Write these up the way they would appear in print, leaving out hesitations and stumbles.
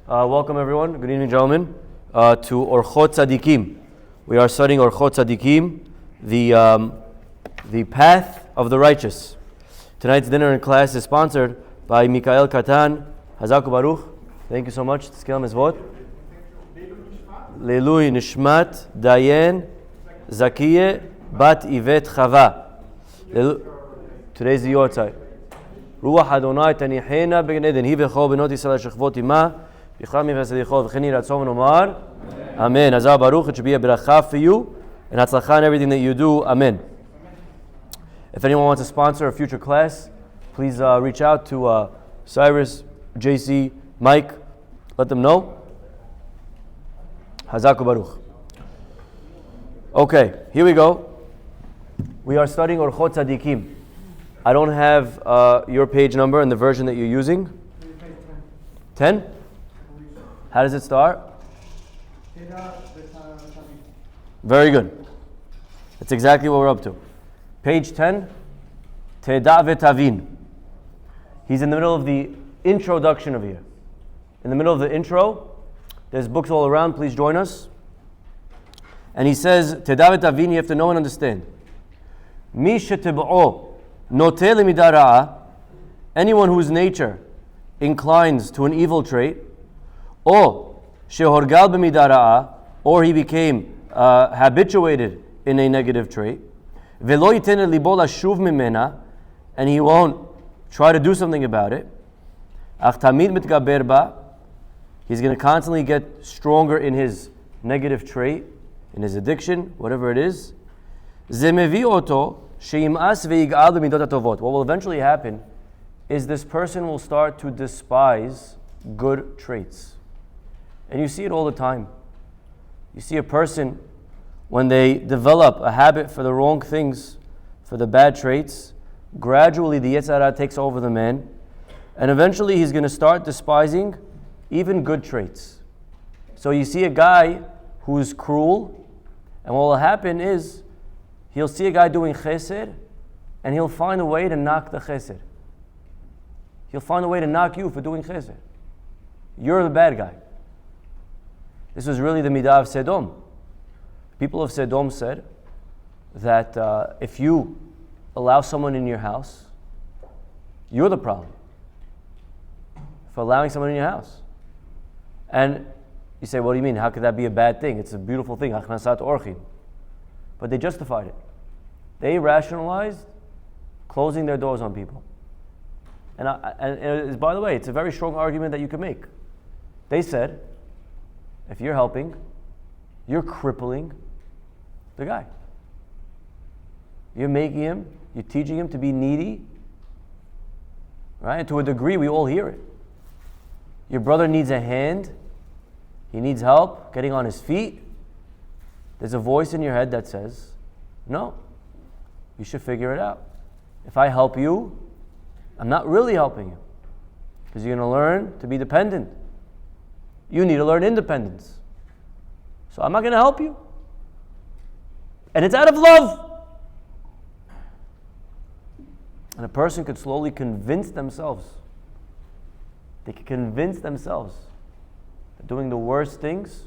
Welcome everyone. Good evening, gentlemen, to Orchot Tzadikim. We are studying Orchot Tzadikim, the path of the righteous. Tonight's dinner in class is sponsored by Mikael Katan. Chazak Baruch. Thank you so much. Tzikel Mizvot. Leilui Nishmat Dayen Zakiye Bat Ivet Chava. Today's the Yortzai. Ruach Adonai Tanihena Began Eden. Hi v'chol benot Yisrael shechvot ima. Bichami v'sadichol v'chini ratzon v'nomar. Amen. Hazar Baruch. It should be a bracha for you and hatzlacha in everything that you do. Amen. If anyone wants to sponsor a future class, please reach out to Cyrus, JC, Mike. Let them know. Hazak Baruch. Okay, here we go. We are studying Orchot Tzadikim. I don't have your page number and the version that you're using. 10? How does it start? Very good. That's exactly what we're up to. Page 10. Teda v'tavin. He's in the middle of the introduction of here. In the middle of the intro, there's books all around. Please join us. And he says, Teda v'tavin, you have to know and understand. Mi shetib'o note lemidah ra'a, anyone whose nature inclines to an evil trait, or shehorgal b'midah ra'a, or he became habituated in a negative trait, velo yiten libo lashuv mimena, and he won't try to do something about it, ach tamid mitgaber ba, he's going to constantly get stronger in his negative trait, in his addiction, whatever it is. Ze mevi oto sheim'as ve'yigal b'midot hatovot. What will eventually happen is this person will start to despise good traits. And you see it all the time. You see a person, when they develop a habit for the wrong things, for the bad traits, gradually the Yetzer Hara takes over the man, and eventually he's going to start despising even good traits. So you see a guy who's cruel, and what will happen is he'll see a guy doing chesed, and he'll find a way to knock the chesed. He'll find a way to knock you for doing chesed. You're the bad guy. This was really the midah of Sedom. People of Sedom said that if you allow someone in your house, you're the problem for allowing someone in your house. And you say, what do you mean? How could that be a bad thing? It's a beautiful thing. Achnasat orchim. But they justified it. They rationalized closing their doors on people. And by the way, it's a very strong argument that you can make. They said, if you're helping, you're crippling the guy. You're making him, you're teaching him to be needy. Right? And to a degree, we all hear it. Your brother needs a hand. He needs help getting on his feet. There's a voice in your head that says, no, you should figure it out. If I help you, I'm not really helping you. Because you're going to learn to be dependent. You need to learn independence. So I'm not going to help you. And it's out of love. And a person could slowly convince themselves. They can convince themselves that doing the worst things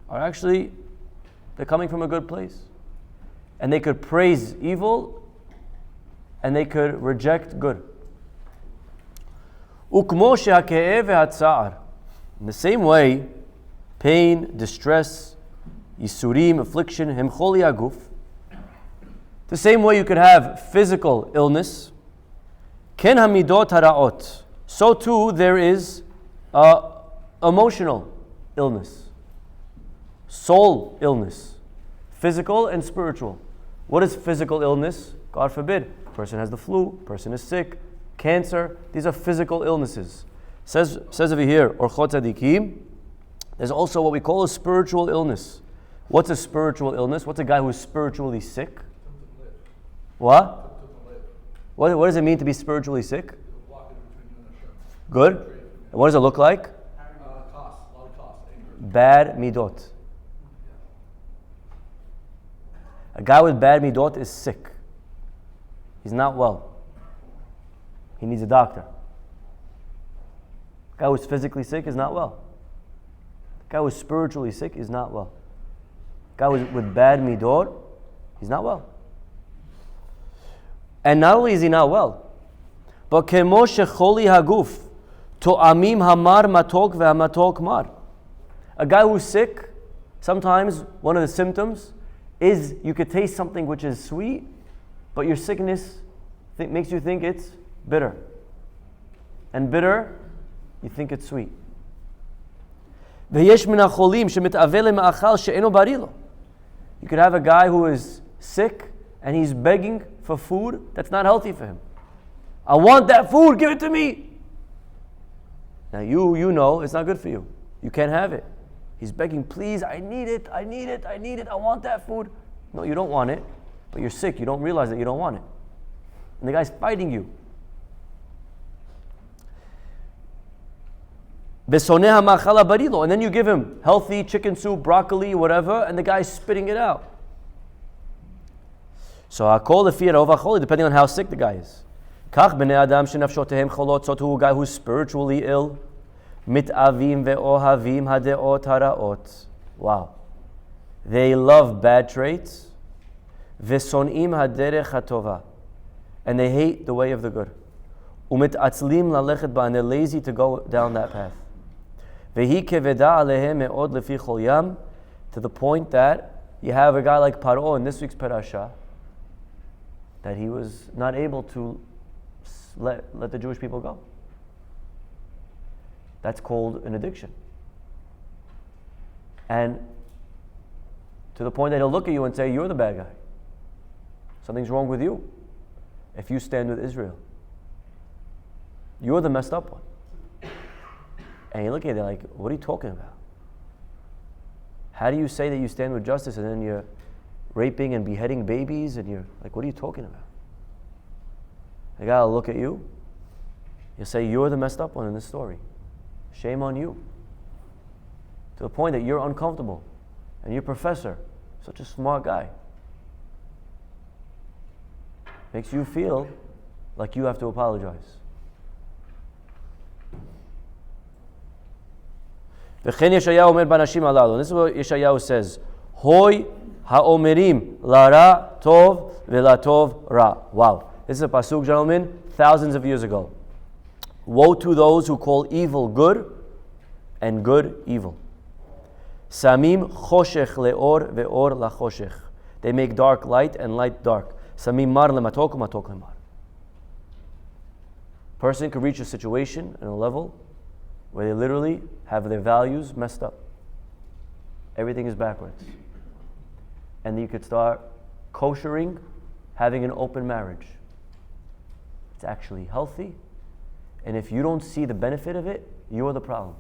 are actually, they're coming from a good place. And they could praise evil and they could reject good. Ukmo she'ha'ke'ev ve'hatza'ar. In the same way, pain, distress, yisurim, affliction, hemcholi aguf. The same way you could have physical illness, ken hamidot hara'ot. So too there is emotional illness, soul illness, physical and spiritual. What is physical illness? God forbid. Person has the flu, person is sick, cancer. These are physical illnesses. Says over here, Orchot Tzadikim, there's also what we call a spiritual illness. What's a spiritual illness? What's a guy who's spiritually sick? What? What does it mean to be spiritually sick? Good. And what does it look like? Bad midot. A guy with bad midot is sick. He's not well. He nees a doctor. A guy who's physically sick is not well. Guy who's spiritually sick is not well. Guy with bad midot, he's not well. And not only is he not well, but kemo shecholi haguf to'amim hamar matok ve'hamatok mar. A guy who's sick, sometimes one of the symptoms is you could taste something which is sweet, but your sickness makes you think it's bitter. And bitter, you think it's sweet. You could have a guy who is sick and he's begging for food that's not healthy for him. I want that food, give it to me. Now you know it's not good for you. You can't have it. He's begging, please, I need it, I want that food. No, you don't want it, but you're sick. You don't realize that you don't want it. And the guy's fighting you. And then you give him healthy chicken soup, broccoli, whatever, and the guy's spitting it out. So depending on how sick the guy is. So to a guy who's spiritually ill, wow. They love bad traits. And they hate the way of the good. And they're lazy to go down that path. To the point that you have a guy like Paro in this week's parasha, that he was not able to let the Jewish people go. That's called an addiction. And to the point that he'll look at you and say, you're the bad guy. Something's wrong with you if you stand with Israel. You're the messed up one. And you look at it like, what are you talking about? How do you say that you stand with justice and then you're raping and beheading babies and you're like, what are you talking about? The guy will look at you, he'll say, you're the messed up one in this story. Shame on you. To the point that you're uncomfortable. And your professor, such a smart guy, makes you feel like you have to apologize. This is what Yeshayahu says. Hoy ha'omerim lara tov ve'latov ra. Wow. This is a pasuk, gentlemen, thousands of years ago. Woe to those who call evil good and good evil. Samim choshech leor ve'or lachoshech. They make dark light and light dark. Samim mar lematok u'matok lemar. Person could reach a situation and a level where they literally have their values messed up. Everything is backwards. And you could start koshering, having an open marriage. It's actually healthy. And if you don't see the benefit of it, you're the problem.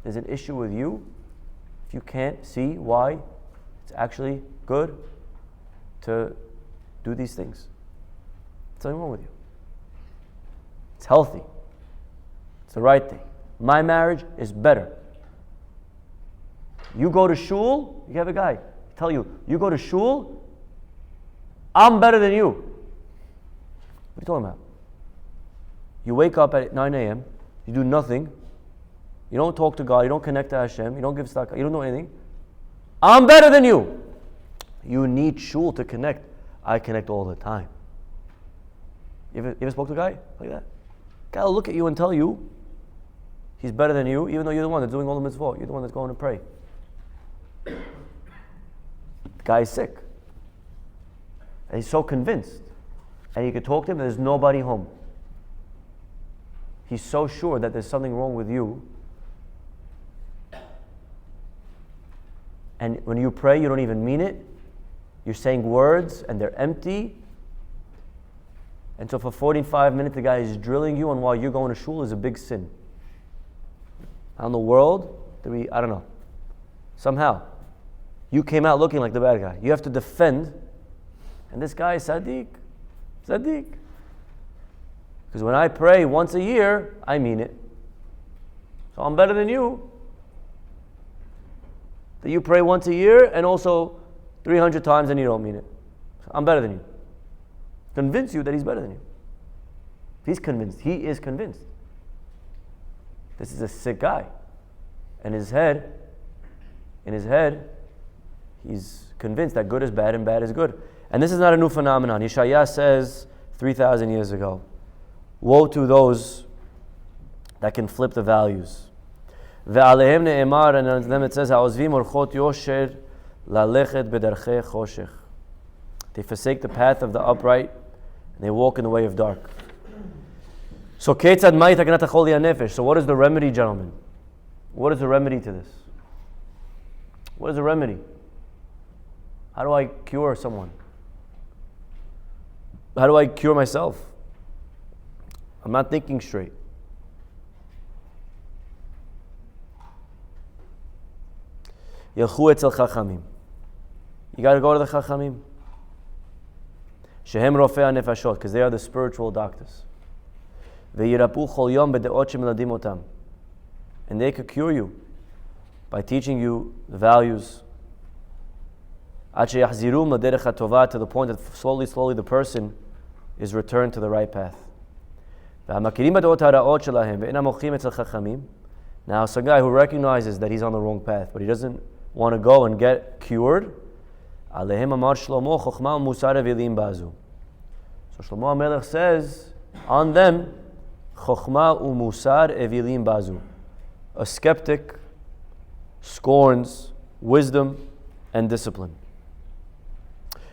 There's an issue with you if you can't see why it's actually good to do these things. There's something wrong with you. It's healthy. It's the right thing. My marriage is better. You go to shul, you have a guy tell you, you go to shul, I'm better than you. What are you talking about? You wake up at 9 a.m., you do nothing, you don't talk to God, you don't connect to Hashem, you don't give tzedakah, you don't know anything. I'm better than you. You need shul to connect. I connect all the time. You ever spoke to a guy like that? God will look at you and tell you he's better than you, even though you're the one that's doing all the mitzvot. You're the one that's going to pray. The guy is sick. And he's so convinced. And you could talk to him and there's nobody home. He's so sure that there's something wrong with you. And when you pray, you don't even mean it. You're saying words and they're empty. And so for 45 minutes, the guy is drilling you on why you're going to shul is a big sin. How in the world do we, I don't know. Somehow, you came out looking like the bad guy. You have to defend. And this guy is Tzaddik. Because when I pray once a year, I mean it. So I'm better than you. That you pray once a year and also 300 times and you don't mean it. So I'm better than you. Convince you that he's better than you. He's convinced. He is convinced. This is a sick guy. And in his head, he's convinced that good is bad and bad is good. And this is not a new phenomenon. Yeshaya says 3,000 years ago, woe to those that can flip the values. Ve'alehem ne'emar, and on them it says, ha'ozvim orchot yosher lalechet bedarchei choshech. They forsake the path of the upright, and they walk in the way of dark. So ketzad mai takanat hachol nefesh. So what is the remedy, gentlemen? What is the remedy to this? What is the remedy? How do I cure someone? How do I cure myself? I'm not thinking straight. Yelchu etzel chachamim. You got to go to the chachamim. Shehem rofei hanefashot, because they are the spiritual doctors. Ve'yirapu chol yom b'de'ot shemeladim otam. And they could cure you by teaching you the values. To the point that slowly the person is returned to the right path. Now, some guy who recognizes that he's on the wrong path, but he doesn't want to go and get cured. So Shlomo HaMelech says, on them, chokhmah u'musar evilim bazu. A skeptic scorns wisdom and discipline.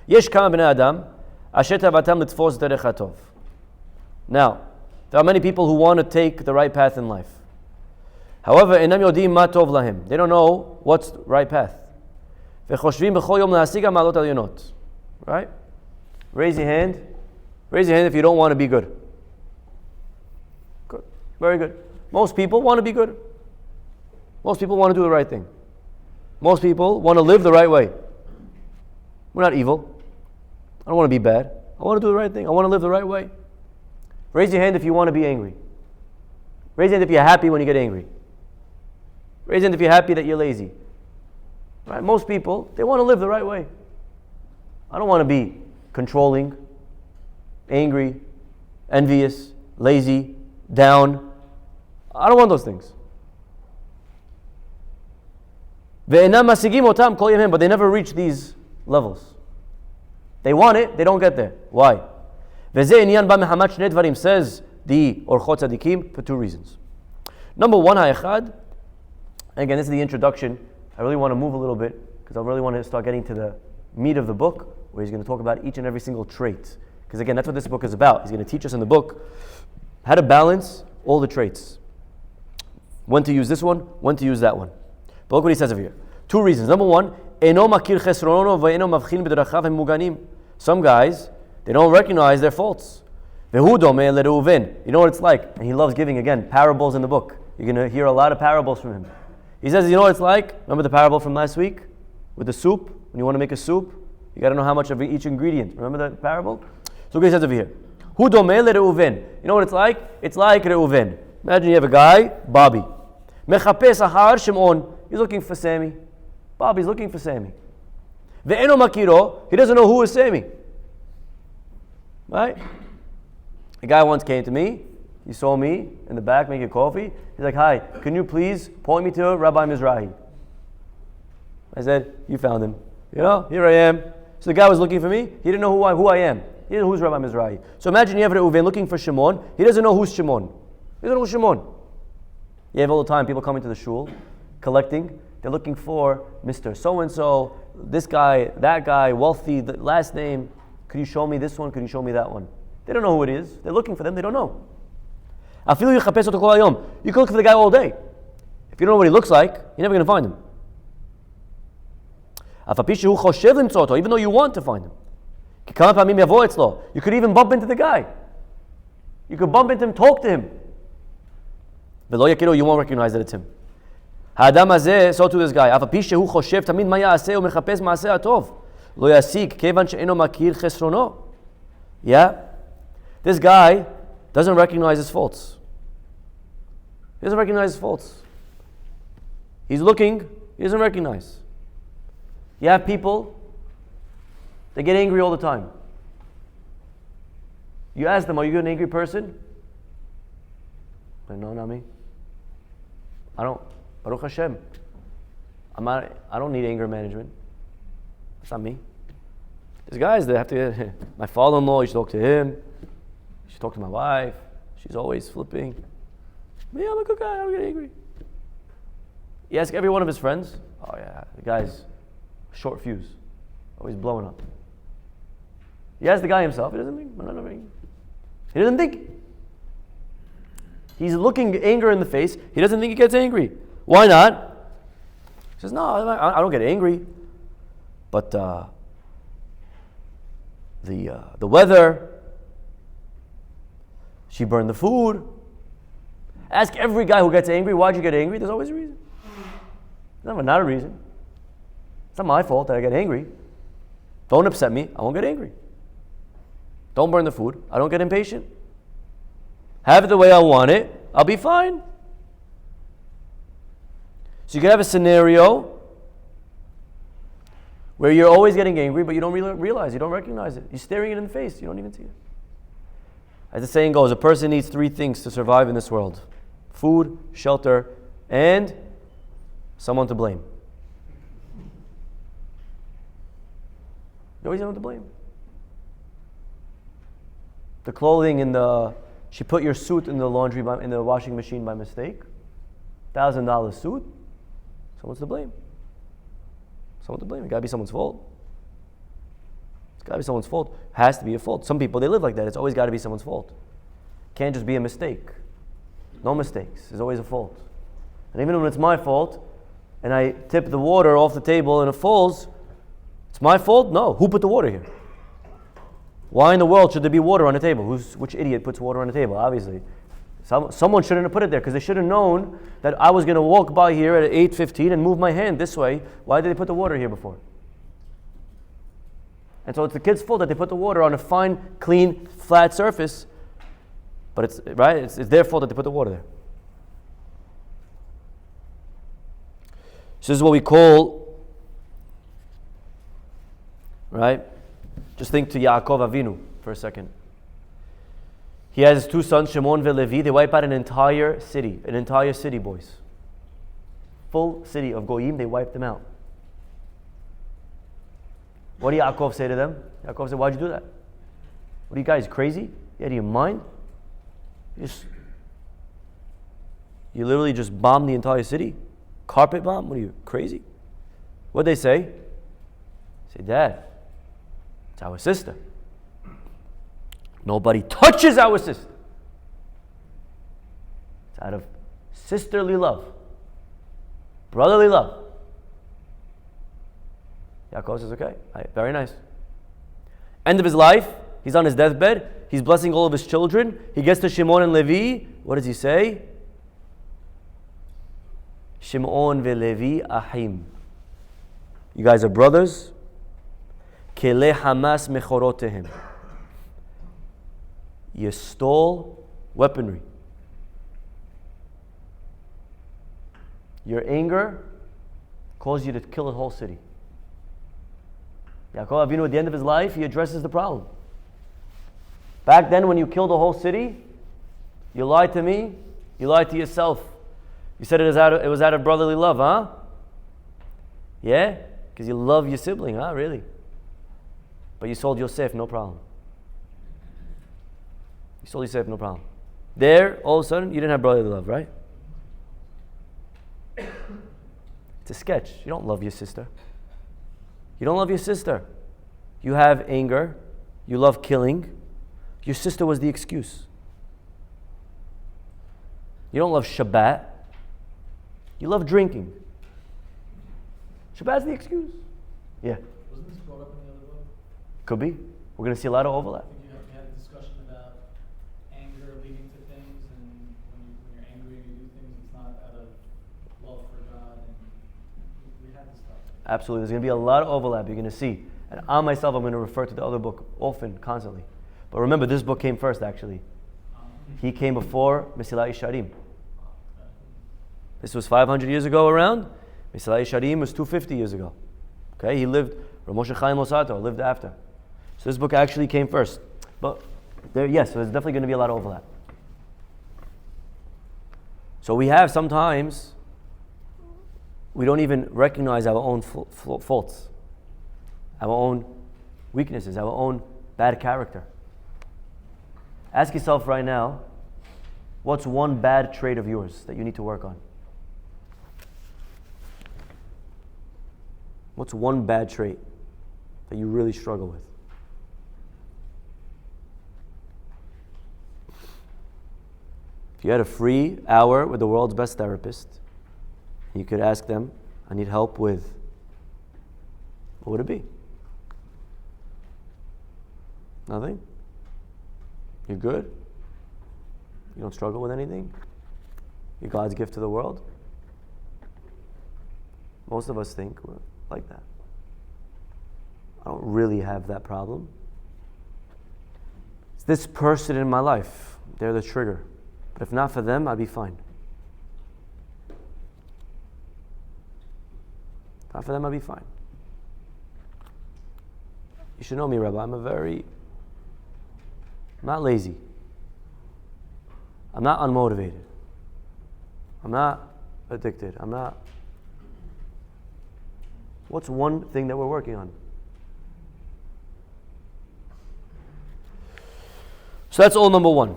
Yesh kama bnei adam asher tavatam litfos derech hatov. Now, there are many people who want to take the right path in life. However, enam yodim ma tov lahem. They don't know what's the right path. Vechoshvim b'chol yom lahasig ha'ma'alot ha'elyonot. Right? Raise your hand. Raise your hand if you don't want to be good. Good. Very good. Most people want to be good. Most people want to do the right thing. Most people want to live the right way. We're not evil. I don't want to be bad. I want to do the right thing. I want to live the right way. Raise your hand if you want to be angry. Raise your hand if you're happy when you get angry. Raise your hand if you're happy that you're lazy. Right? Most people, they want to live the right way. I don't want to be controlling, angry, envious, lazy, down. I don't want those things. But they never reach these levels. They want it, they don't get there. Why? Says the Orchot Tzadikim for two reasons. Number one, again, this is the introduction. I really want to move a little bit because I really want to start getting to the meat of the book, where he's going to talk about each and every single trait. Because again, that's what this book is about. He's going to teach us in the book how to balance all the traits. When to use this one, when to use that one. But look what he says over here. Two reasons. Number one, some guys, they don't recognize their faults. You know what it's like? And he loves giving, again, parables in the book. You're going to hear a lot of parables from him. He says, you know what it's like? Remember the parable from last week? With the soup? When you want to make a soup, you got to know how much of each ingredient. Remember that parable? So look what he says over here. You know what it's like? It's like Reuven. Imagine you have a guy, Bobby. He's looking for Sammy. Bobby's looking for Sammy. He doesn't know who is Sammy. Right? A guy once came to me. He saw me in the back making coffee. He's like, hi, can you please point me to Rabbi Mizrahi? I said, you found him. You know, here I am. So the guy was looking for me. He didn't know who I am. He didn't know who's Rabbi Mizrahi. So imagine you have Reuven looking for Shimon. He doesn't know who's Shimon. He doesn't know who's Shimon. You have all the time people coming to the shul, collecting. They're looking for Mr. So-and-so, this guy, that guy, wealthy, the last name. Could you show me this one? Could you show me that one? They don't know who it is. They're looking for them. They don't know. You can look for the guy all day. If you don't know what he looks like, you're never going to find him. Even though you want to find him. You could even bump into the guy. You could bump into him, talk to him. You won't recognize that it's him. So to this guy. Yeah? This guy doesn't recognize his faults. He doesn't recognize his faults. He's looking, he doesn't recognize. You have people, they get angry all the time. You ask them, are you an angry person? Like, no, not me. I Baruch Hashem. I don't need anger management. That's not me. There's guys that have to, my father-in-law, you should talk to him. You should talk to my wife. She's always flipping. Me, I'm a good guy, I don't get angry. You ask every one of his friends, oh yeah, the guy's short fuse. Always blowing up. You ask the guy himself, he doesn't think. He doesn't think. He's looking anger in the face. He doesn't think he gets angry. Why not? He says, no, I don't get angry. But the weather, she burned the food. Ask every guy who gets angry, why'd you get angry? There's always a reason. There's not a reason. It's not my fault that I get angry. Don't upset me, I won't get angry. Don't burn the food, I don't get impatient. Have it the way I want it, I'll be fine. So you can have a scenario where you're always getting angry, but you don't realize, you don't recognize it. You're staring it in the face, you don't even see it. As the saying goes, a person needs 3 things to survive in this world: food, shelter, and someone to blame. You always know to blame. The clothing she put your suit in the laundry, in the washing machine by mistake. $1,000 suit. Someone's to blame. Someone to blame. It gotta be someone's fault. It's gotta be someone's fault. It has to be a fault. Some people, they live like that. It's always gotta be someone's fault. Can't just be a mistake. No mistakes. There's always a fault. And even when it's my fault, and I tip the water off the table and it falls, it's my fault? No. Who put the water here? Why in the world should there be water on the table? Which idiot puts water on the table? Obviously. Someone shouldn't have put it there, because they should have known that I was going to walk by here at 8:15 and move my hand this way. Why did they put the water here before? And so it's the kid's fault that they put the water on a fine, clean, flat surface. But it's their fault that they put the water there. So this is what we call, right? Just think to Yaakov Avinu for a second. He has his 2 sons, Shimon and Levi. They wipe out an entire city, boys. Full city of Goyim, they wiped them out. What did Yaakov say to them? Yaakov said, why'd you do that? What are you guys, crazy? You out of your mind? You literally just bombed the entire city? Carpet bomb? What are you, crazy? What'd they say? They say, Dad, it's our sister. Nobody touches our sister. It's out of sisterly love, brotherly love. Yaakov says, okay, very nice. End of his life, he's on his deathbed, he's blessing all of his children. He gets to Shimon and Levi. What does he say? Shimon veLevi ahim. You guys are brothers. Kele Hamas mechorotehim. You stole weaponry. Your anger caused you to kill a whole city. Yaakov Avinu, at the end of his life, he addresses the problem. Back then, when you killed a whole city, you lied to me, you lied to yourself. You said it was out of brotherly love, huh? Yeah? Because you love your sibling, huh? Really? But you sold Yosef, no problem. You sold Yosef, no problem. There, all of a sudden, you didn't have brotherly love, right? It's a sketch. You don't love your sister. You don't love your sister. You have anger. You love killing. Your sister was the excuse. You don't love Shabbat. You love drinking. Shabbat's the excuse. Yeah. Wasn't this brought up in the other book? Could be. We're going to see a lot of overlap. You had a discussion about anger leading to things, and when you're angry and you do things, it's not out of love for God. And we had this stuff. Absolutely. There's going to be a lot of overlap. You're going to see. And I myself, I'm going to refer to the other book often, constantly. But remember, this book came first, actually. He came before Mesilat Yesharim. This was 500 years ago around. Mesilat Yesharim was 250 years ago. Okay, he lived, Rav Moshe Chaim Losato lived after. So this book actually came first. But yes, so there's definitely going to be a lot of overlap. So we have sometimes we don't even recognize our own faults, our own weaknesses, our own bad character. Ask yourself right now, what's one bad trait of yours that you need to work on? What's one bad trait that you really struggle with? If you had a free hour with the world's best therapist, you could ask them, I need help with, what would it be? Nothing? You're good? You don't struggle with anything? You're God's gift to the world? Most of us think we're like that. I don't really have that problem. It's this person in my life. They're the trigger. But if not for them, I'd be fine. If not for them, I'd be fine. You should know me, Rabbi. I'm not lazy. I'm not unmotivated. I'm not addicted. What's one thing that we're working on? So that's all number one.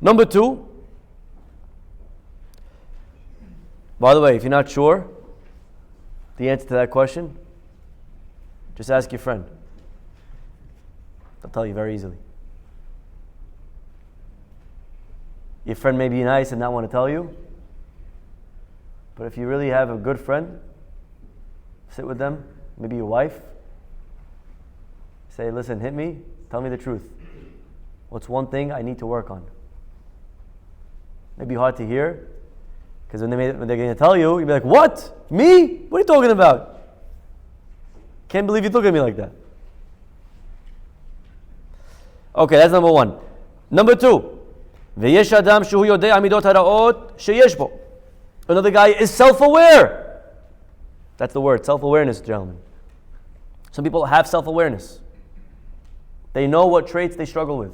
Number two, by the way, if you're not sure the answer to that question, just ask your friend. They'll tell you very easily. Your friend may be nice and not want to tell you, but if you really have a good friend, sit with them, maybe your wife, say, listen, hit me, tell me the truth. What's one thing I need to work on? Maybe hard to hear, because when they're going to tell you, you'll be like, what? Me? What are you talking about? Can't believe you look at me like that. Okay, that's number one. Number two, ויש אדם שהוא יודע המידות הרעות שיש בו. Another guy is self-aware. That's the word, self-awareness, gentlemen. Some people have self-awareness. They know what traits they struggle with.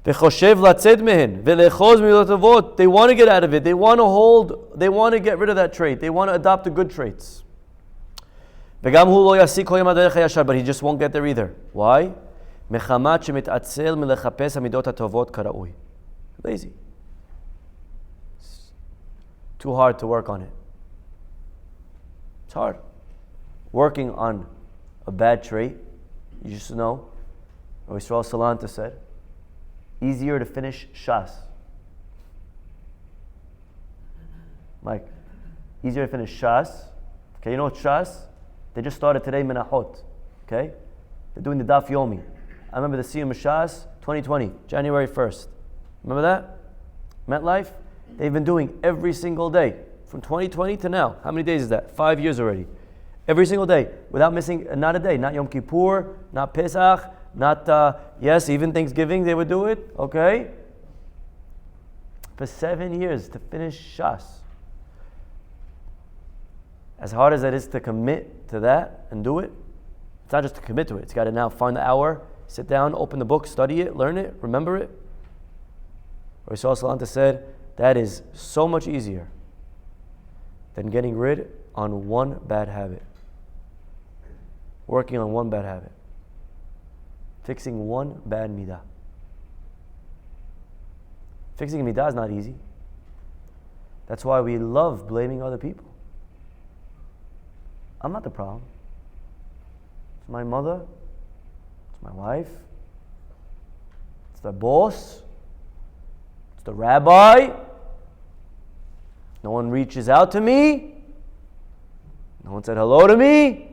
וחושב לצאת מהן ולאחוז מידות טובות. They want to get out of it. They want to get rid of that trait. They want to adopt the good traits. וגם הוא לא ישיג כל יום הדרך הישר, but he just won't get there either. Why? מחמת שמתעצל מלחפש המידות הטובות כראוי. Lazy. It's too hard to work on it. It's hard. Working on a bad trait, you just know, Rabbi Yisrael Salanta said, easier to finish Shas. Like, easier to finish Shas. Okay, you know what Shas? They just started today Menachot. Okay? They're doing the Daf Yomi. I remember the Siyum Shas 2020, January 1st. Remember that? MetLife? They've been doing every single day from 2020 to now. How many days is that? 5 years already. Every single day, without missing, not a day. Not Yom Kippur, not Pesach, not, yes, even Thanksgiving they would do it, okay? For 7 years to finish Shas. As hard as that is to commit to that and do it, it's not just to commit to it. It's got to now find the hour, sit down, open the book, study it, learn it, remember it. Rabbi Salanta said, that is so much easier than getting rid on one bad habit. Working on one bad habit. Fixing one bad midah. Fixing a midah is not easy. That's why we love blaming other people. I'm not the problem. It's my mother. It's my wife. It's the boss. It's the rabbi. No one reaches out to me. No one said hello to me.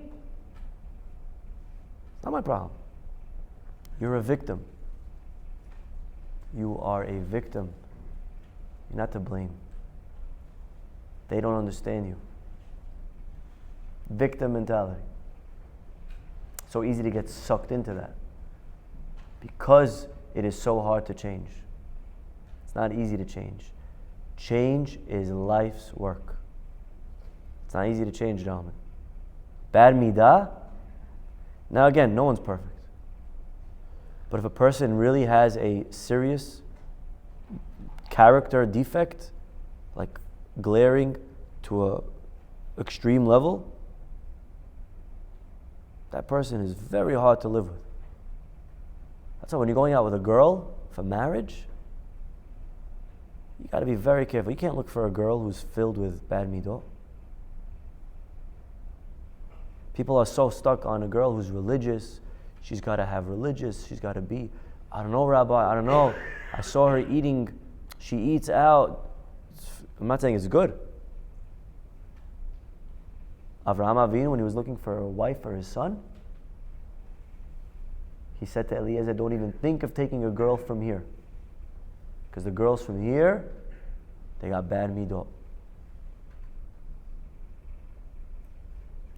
It's not my problem. You're a victim. You are a victim. You're not to blame. They don't understand you. Victim mentality. So easy to get sucked into that. Because it is so hard to change. It's not easy to change. Change is life's work. It's not easy to change, gentlemen. Bad midah. Now again, no one's perfect. But if a person really has a serious character defect, like glaring to a extreme level, that person is very hard to live with. That's why when you're going out with a girl for marriage, you got to be very careful. You can't look for a girl who's filled with bad midot. People are so stuck on a girl who's religious. She's got to have religious. She's got to be, I don't know, Rabbi, I don't know. I saw her eating. She eats out. I'm not saying it's good. Avraham Avinu, when he was looking for a wife for his son, he said to Eliezer, don't even think of taking a girl from here. Because the girls from here, they got bad midot.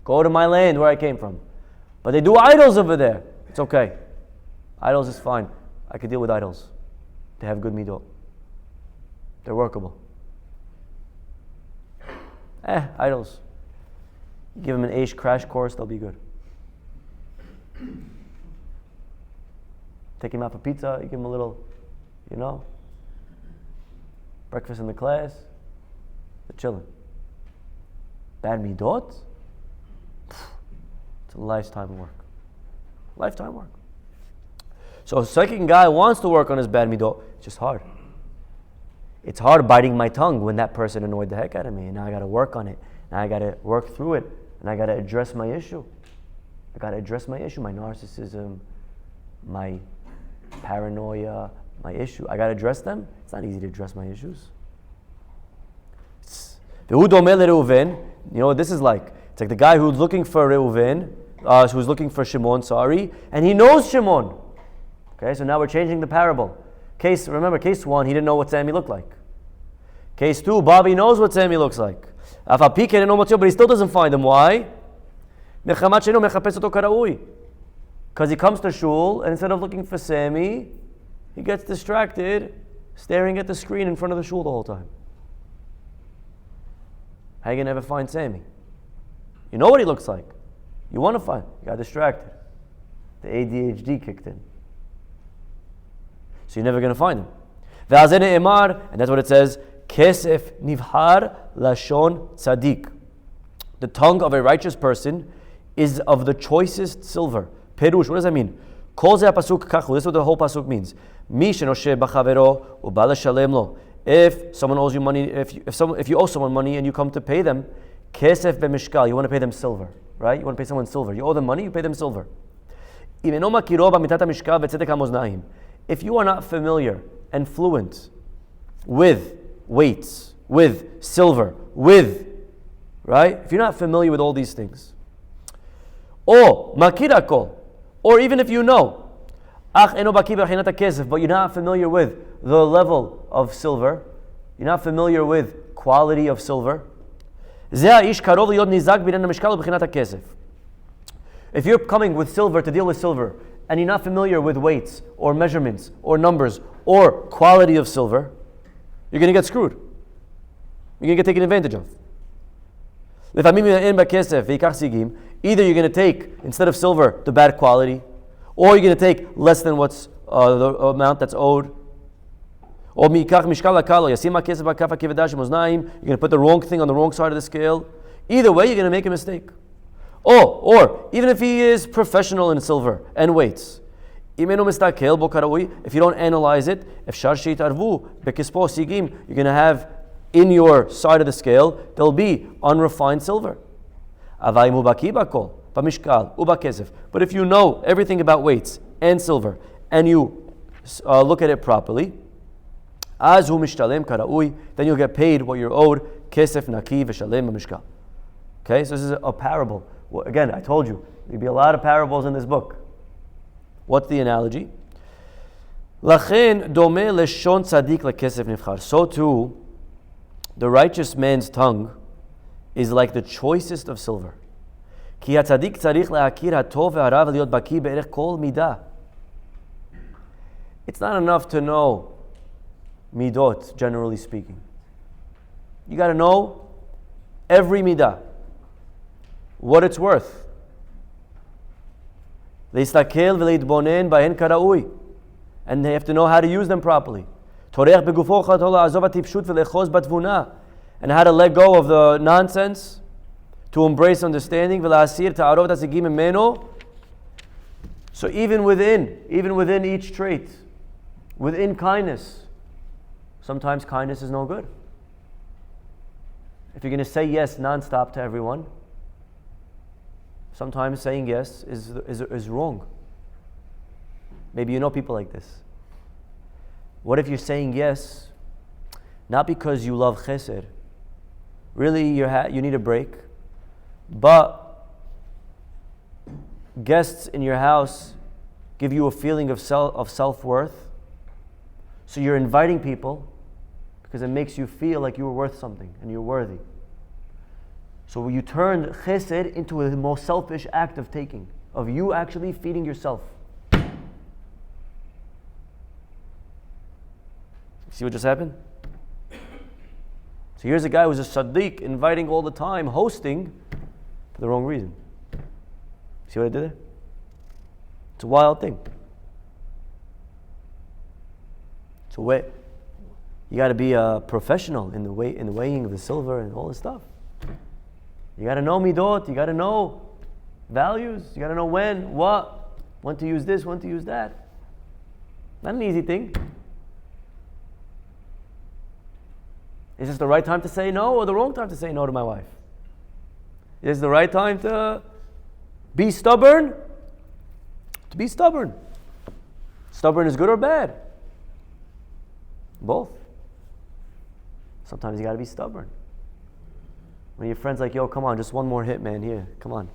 Go to my land where I came from. But they do idols over there. It's okay. Idols is fine. I could deal with idols. They have good midot. They're workable. Idols. You give them an Aish crash course, they'll be good. Take him out for pizza, you give him a little, breakfast in the class. They're chilling. Bad midot? It's a lifetime of work. Lifetime work. So a second guy wants to work on his bad midot. It's just hard. It's hard biting my tongue when that person annoyed the heck out of me. And now I got to work on it. Now I got to work through it. And I got to address my issue. I got to address my issue, my narcissism, my paranoia, my issue. I got to address them. It's not easy to address my issues. You know what this is like? It's like the guy who's looking for Reuven, who's looking for Shimon, and he knows Shimon. Okay, so now we're changing the parable. Remember, case 1, he didn't know what Sammy looked like. Case 2, Bobby knows what Sammy looks like. But he still doesn't find him. Why? Because he comes to shul, and instead of looking for Sammy, he gets distracted, staring at the screen in front of the shul the whole time. How are you going to ever find Sammy? You know what he looks like. You want to find him. You got distracted. The ADHD kicked in. So you're never going to find him. And that's what it says. Kesef nivhar lashon tzadik. The tongue of a righteous person is of the choicest silver. Perush, what does that mean? Kol ze pasuk kachu. This is what the whole pasuk means. Mi shenoshe b'chavero u'ba leshalem lo. If someone owes you money, if you owe someone money and you come to pay them, kesef b'mishkal, you want to pay them silver, right? You want to pay someone silver. You owe them money, you pay them silver. If you are not familiar and fluent with weights, with silver, right? If you're not familiar with all these things, or makirakol, or even if you know, but you're not familiar with the level of silver, you're not familiar with quality of silver, if you're coming with silver to deal with silver, and you're not familiar with weights, or measurements, or numbers, or quality of silver, you're going to get screwed. You're going to get taken advantage of. Either you're going to take, instead of silver, the bad quality, or you're going to take less than what's the amount that's owed. Or you're going to put the wrong thing on the wrong side of the scale. Either way, you're going to make a mistake. Or even if he is professional in silver and weights, if you don't analyze it, you're going to have in your side of the scale, there'll be unrefined silver. But if you know everything about weights and silver, and you look at it properly, then you'll get paid what you're owed. Okay, so this is a parable. Well, again, I told you, there'll be a lot of parables in this book. What's the analogy? So too, the righteous man's tongue is like the choicest of silver. It's not enough to know midot, generally speaking. You got to know every midah, what it's worth. And they have to know how to use them properly. And and how to let go of the nonsense, to embrace understanding. So even within each trait, within kindness, sometimes kindness is no good. If you're going to say yes nonstop to everyone, sometimes saying yes is wrong. Maybe you know people like this. What if you're saying yes, not because you love Chesed, really you need a break, but guests in your house give you a feeling of self-worth, so you're inviting people because it makes you feel like you were worth something and you're worthy. So you turn Chesed into a most selfish act of taking, of you actually feeding yourself. See what just happened? So here's a guy who's a tzaddik, inviting all the time, hosting, for the wrong reason. See what I did there? It's a wild thing. It's a way. You got to be a professional in the weighing of the silver and all this stuff. You got to know midot. You got to know values. You got to know when to use this, when to use that. Not an easy thing. Is this the right time to say no or the wrong time to say no to my wife? Is the right time to be stubborn? To be stubborn. Stubborn is good or bad? Both. Sometimes you got to be stubborn. When your friend's like, yo, come on, just one more hit, man, here, come on.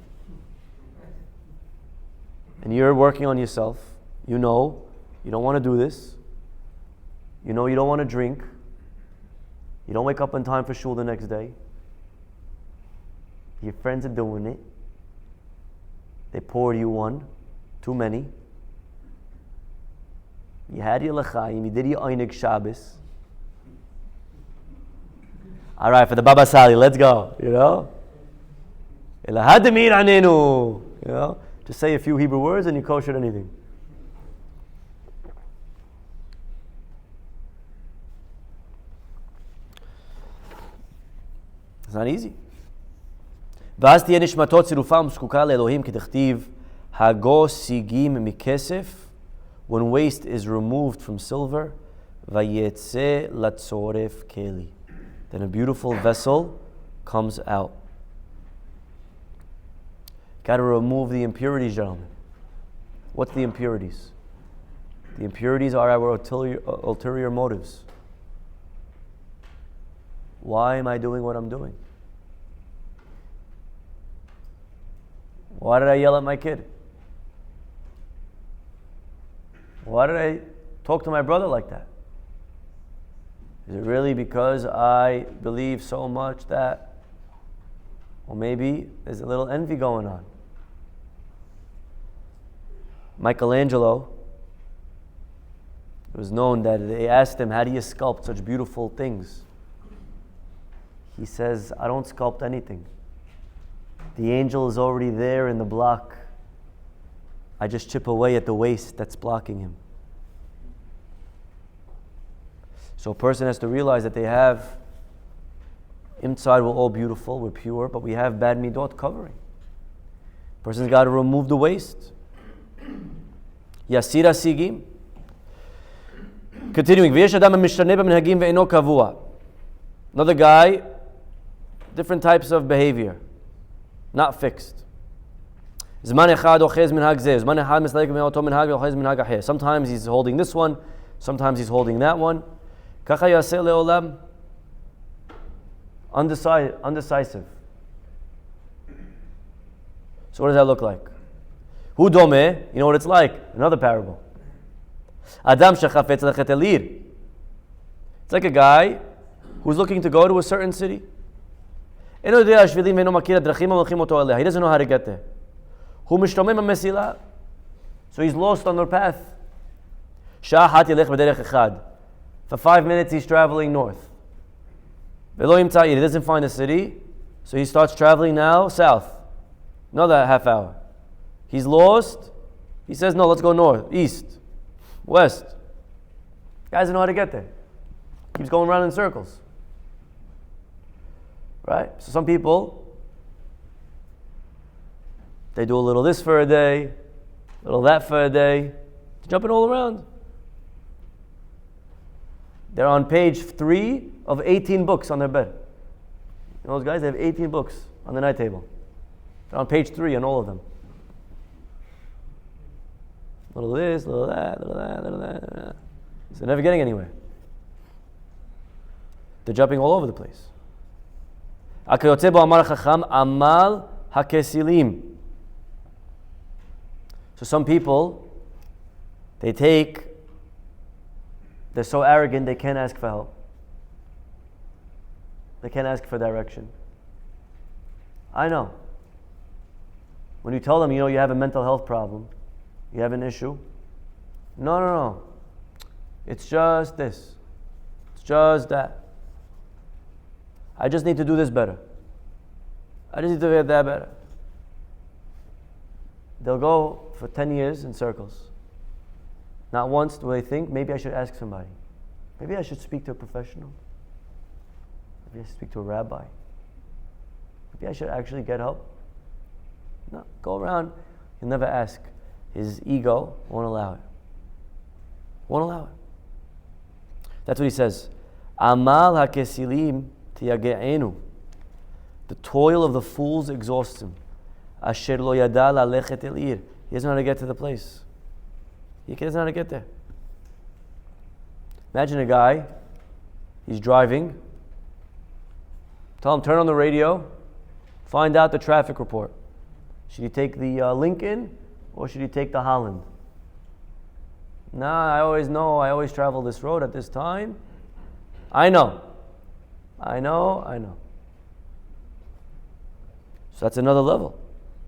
And you're working on yourself. You know you don't want to do this. You know you don't want to drink. You don't wake up on time for shul the next day. Your friends are doing it. They poured you one, too many. You had your l'chaim, you did your einig Shabbos. All right, for the Baba Sali, let's go, you know? Elahadamir anenu, you know? Just say a few Hebrew words and you kosher anything. It's not easy. ואז תהיה נשמתו צירופה ומזקוקה לאלוהים כדכתיב הגו סיגים מכסף, when waste is removed from silver, ויצא לצורף כלי. Then a beautiful vessel comes out. Got to remove the impurities, gentlemen. What's the impurities? The impurities are our ulterior motives. Why am I doing what I'm doing? Why did I yell at my kid? Why did I talk to my brother like that? Is it really because I believe so much that, or maybe there's a little envy going on? Michelangelo, it was known that they asked him, how do you sculpt such beautiful things? He says, I don't sculpt anything. The angel is already there in the block. I just chip away at the waste that's blocking him. So a person has to realize that they have, inside we're all beautiful, we're pure, but we have bad midot covering. Person's got to remove the waste. Yasira sigim. Continuing. Another guy, different types of behavior, not fixed. Sometimes he's holding this one, sometimes he's holding that one. Undecisive. So what does that look like? Hu dome, you know what it's like? Another parable. Adam shechafetz lechet elir. It's like a guy who's looking to go to a certain city. He doesn't know how to get there. So he's lost on their path. For 5 minutes he's traveling north. He doesn't find a city, so he starts traveling now south. Another half hour. He's lost. He says, no, let's go north, east, west. Guy doesn't know how to get there. Keeps going around in circles. Right? So some people, they do a little this for a day, a little that for a day. They're jumping all around. They're on page 3 of 18 books on their bed. You know those guys, they have 18 books on the night table. They're on page 3 on all of them. Little this, little that, little that, little that. So they're never getting anywhere. They're jumping all over the place. Amal hakesilim. So some people, they're so arrogant they can't ask for help. They can't ask for direction. I know. When you tell them, you have a mental health problem, you have an issue. No. It's just this. It's just that. I just need to do this better. I just need to get that better. They'll go for 10 years in circles. Not once do they think, maybe I should ask somebody. Maybe I should speak to a professional. Maybe I should speak to a rabbi. Maybe I should actually get help. No, go around. He'll never ask. His ego won't allow it. Won't allow it. That's what he says. Amal hakesilim tiyage'enu. The toil of the fools exhausts him. Asher lo yada lalechet el ir. He doesn't know how to get to the place. He doesn't know how to get there. Imagine a guy, he's driving. Tell him, turn on the radio, find out the traffic report. Should he take the Lincoln or should he take the Holland? Nah, I always travel this road at this time. I know. So that's another level.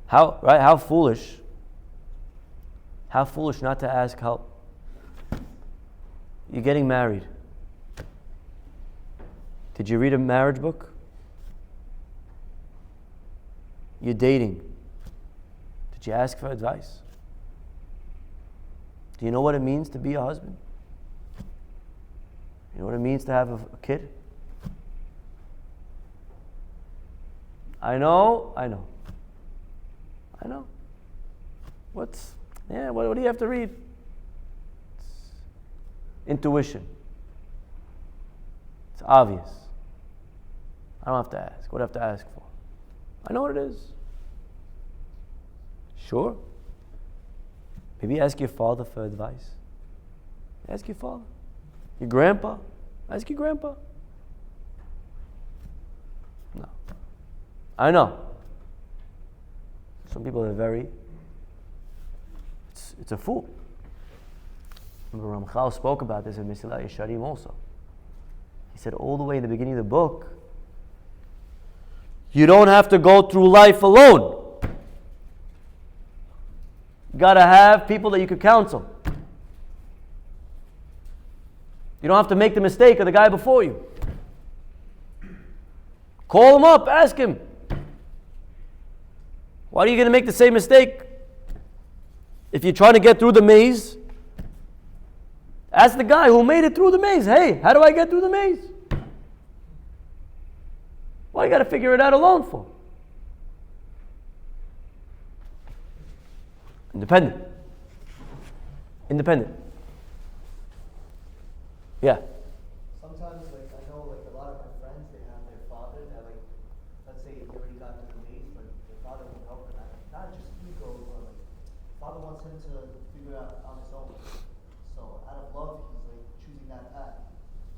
How foolish not to ask help. You're getting married. Did you read a marriage book? You're dating. Did you ask for advice? Do you know what it means to be a husband? You know what it means to have a kid? I know. What do you have to read? It's intuition. It's obvious. I don't have to ask. What do I have to ask for? I know what it is. Sure. Maybe ask your father for advice. Ask your father. Your grandpa. Ask your grandpa. No. I know. Some people are it's a fool. Remember Ramchal spoke about this in Mesilat Yesharim also. He said all the way in the beginning of the book, you don't have to go through life alone. You got to have people that you could counsel. You don't have to make the mistake of the guy before you. Call him up, ask him. Why are you going to make the same mistake? If you're trying to get through the maze, ask the guy who made it through the maze. Hey, how do I get through the maze? Why you got to figure it out alone for? Independent. Yeah. Sometimes, I know, a lot of my friends, they have their father that, let's say they already got to the maze, but their father won't help them. Not just ego, but father wants him to figure it out on his own. So out of love, he's choosing that path.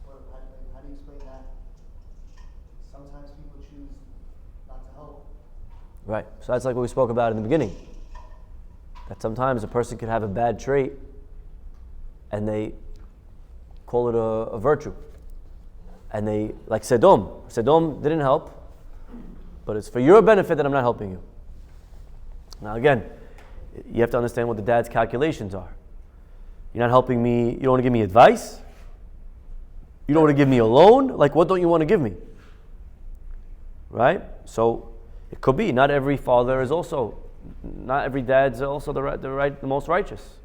How do you explain that? Sometimes people choose not to help. Right. So that's like what we spoke about in the beginning. That sometimes a person could have a bad trait and they call it a virtue. And they, like Sedom didn't help, but it's for your benefit that I'm not helping you. Now again, you have to understand what the dad's calculations are. You're not helping me, you don't want to give me advice? You don't want to give me a loan? What don't you want to give me? Right? So it could be, not every dad's also the most righteous.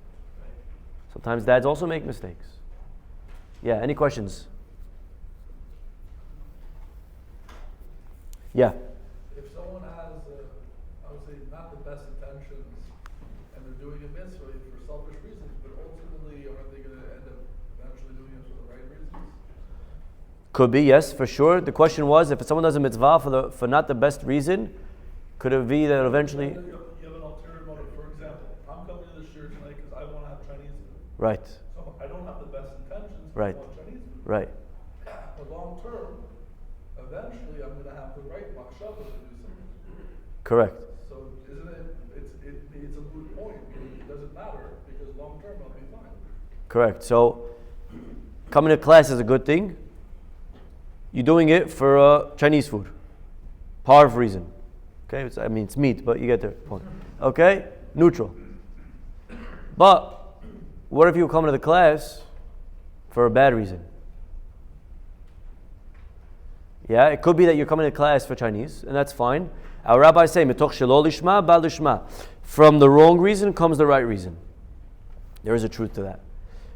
Sometimes dads also make mistakes. Yeah, any questions? Yeah. If someone has, I would say, not the best intentions, and they're doing it mitzvah for selfish reasons, but ultimately, aren't they going to end up eventually doing it for the right reasons? Could be, yes, for sure. The question was, if someone does a mitzvah for not the best reason, could it be that eventually... You have an ulterior motive. For example, I'm coming to the shir tonight because I want to have Chinese food. Right. So I don't have the best intentions. Right. I want Chinese food. Right. But long term, eventually I'm going to have the right machshava to do something. Correct. So isn't it? It's a moot point. It doesn't matter because long term I'll be fine. Correct. So, coming to class is a good thing. You're doing it for Chinese food. Part of reason. Okay? It's meat, but you get the point. Okay? Neutral. But, what if you come to the class for a bad reason? Yeah, it could be that you're coming to class for Chinese, and that's fine. Our rabbis say, Mitoch shelo lishma, ba lishma. From the wrong reason comes the right reason. There is a truth to that.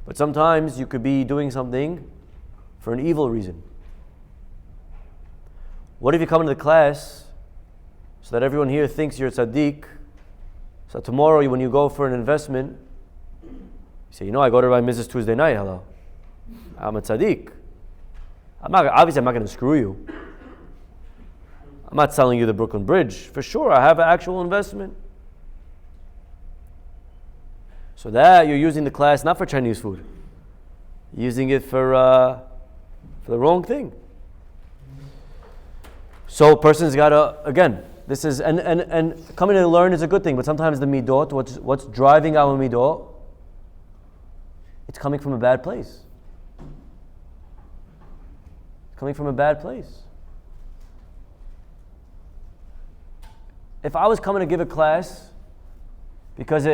But sometimes you could be doing something for an evil reason. What if you come into the class so that everyone here thinks you're a tzaddik? So tomorrow when you go for an investment, you say, I go to Rabbi Mrs. Tuesday night, hello. I'm a tzaddik. Obviously I'm not going to screw you. I'm not selling you the Brooklyn Bridge. For sure, I have an actual investment. So that you're using the class not for Chinese food. You're using it for the wrong thing. So a person's got to, again, this is, and coming to learn is a good thing, but sometimes the midot, what's driving our midot, it's coming from a bad place. It's coming from a bad place. If I was coming to give a class, because